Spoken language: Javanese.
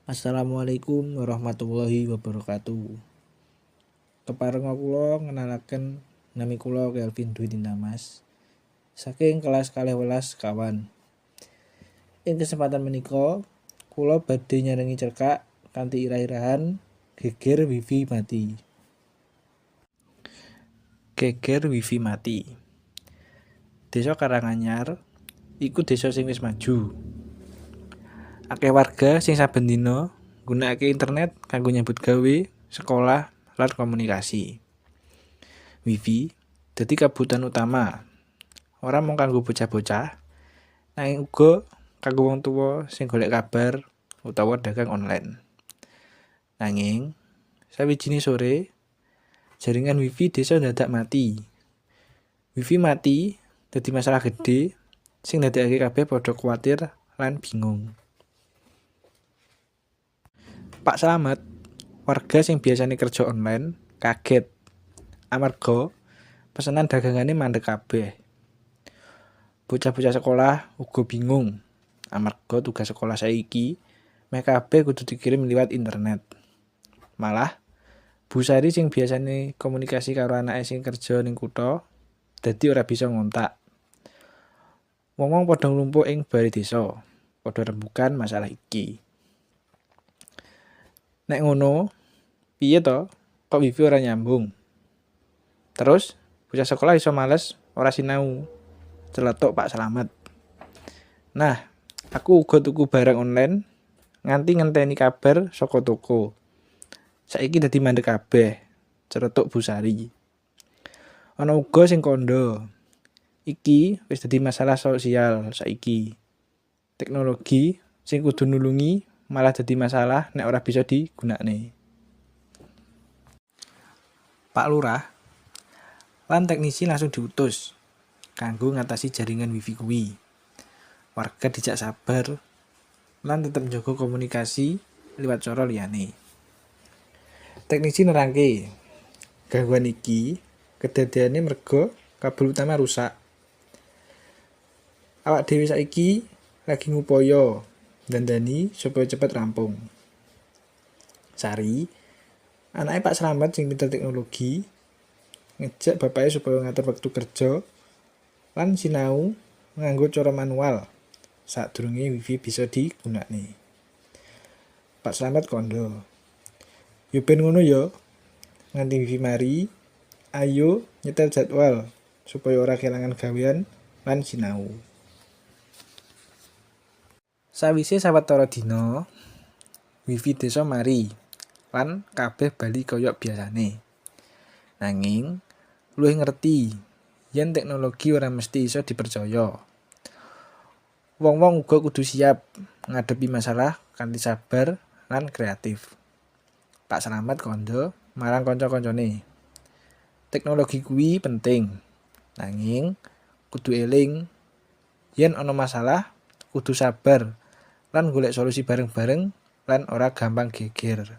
Assalamualaikum warahmatullahi wabarakatuh. Keparenga kula ngenalaken nami kula Kelvin Dwi Tindamas saking kelas 12 kawan. Ing kesempatan menika kula badhe nyarengi cerkak kanthi irah-irahan geger wifi mati. Geger wifi mati. Desa Karanganyar iku desa sing wis maju. Akeh warga sing saben dina nggunakake internet kanggo nyambut gawe, sekolah, lan komunikasi. Wifi dadi kebutuhan utama. Ora mung kanggo bocah-bocah, nanging uga kanggo wong tuwa sing golek kabar utawa dagang online. Nanging sawijine sore jaringan wifi desa dadak mati. Wifi mati dadi masalah gedhe sing ndadekake kabeh padha kuwatir lan bingung. Pak Slamet, warga sing biasane kerja online, kaget amarga pesanan dagangane mandek kabeh. Bocah-bocah sekolah uga bingung amarga tugas sekolah saiki meh kabeh kudu dikirim liwat internet. Malah Bu Sari sing biasane komunikasi karo anake sing kerja ning kutha dadi ora bisa ngontak. Wong-wong padha nglumpuk ing bali desa, padha rembugan masalah iki. Nek ngono, piye to? Kok wifi ora nyambung? Terus, bocah sekolah iso males ora sinau. Celetuk Pak Slamet. Nah, aku uga tuku barang online nganti ngenteni kabar saka toko. Saiki dadi mandek kabeh. Celetuk Bu Sari. Ana uga sing kandha. Iki wis dadi masalah sosial saiki. Teknologi sing kudu nulungi malah dadi masalah nek ora bisa digunakne. Pak Lurah lan teknisi langsung diutus kanggo ngatasi jaringan wifi kuwi. Warga dijak sabar lan tetep njaga komunikasi liwat cara liyane. Teknisi nerangke, gangguan iki kedadeane merga kabel utama rusak. Awak dhewe saiki lagi ngupaya dandani supaya cepet rampung. Sari, anake Pak Slamet sing pinter teknologi, ngejak bapake supaya ngatur wektu kerja lan sinau nganggo cara manual sadurunge wifi bisa digunakne. Pak Slamet kandha. Yo ben ngono ya. Nganti wifi mari, ayo nyetel jadwal supaya ora kelangan gawean lan sinau. Sawise sawetara dina, wifi desa mari lan kabeh bali kaya biasane. Nanging luwih ngerti yen teknologi ora mesti iso dipercaya. Wong-wong uga kudu siap ngadepi masalah kanthi sabar lan kreatif. Pak Slamet kandha marang kanca-kancane. Teknologi kuwi penting. Nanging kudu eling yen ana masalah kudu sabar lan golek solusi bareng-bareng lan ora gampang geger.